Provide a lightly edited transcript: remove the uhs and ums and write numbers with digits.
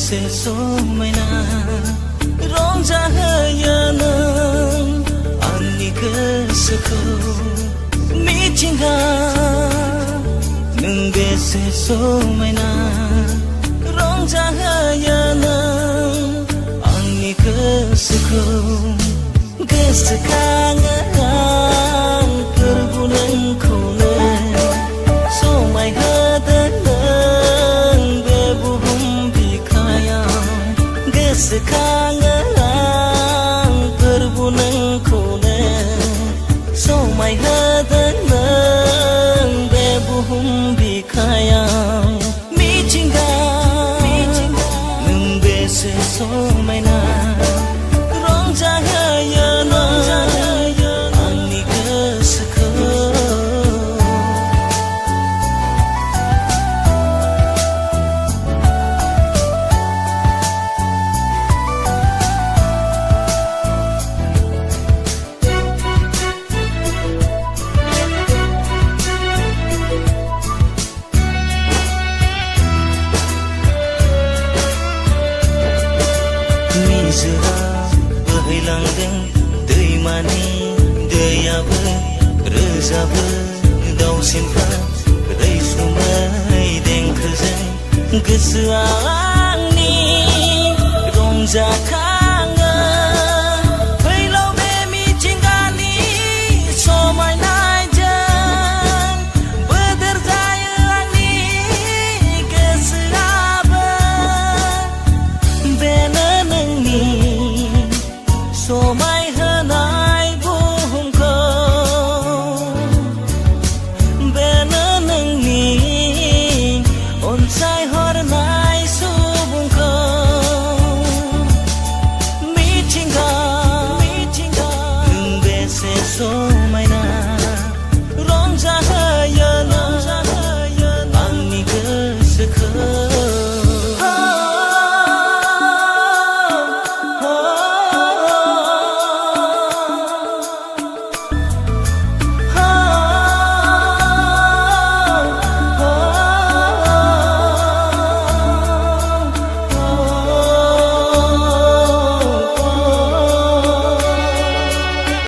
बेसे समायना रंजाहोयो नों आंनि गोसोखौ मिथिंगा नों बेसे समायना रंजाहोयो नों आंनि गोसोखौ गोसोखाङो आं फोरबो नोंखौनो समायहोदों नों बे बुहुम बिखायाव गोसोखाङो आं फोरबो नोंखौनो समायहोदों नों बे बुहुम बिखायाव मिथिंगा नों बेसे समायना रंजाहोयो आंनि गोसोखौ निजोरा बोहैलांदों दैमानि दैयाबो रोजाबो दाउसिनफ्रा रैसुमै देंखोजों गोसोआ आंनि रंजाखा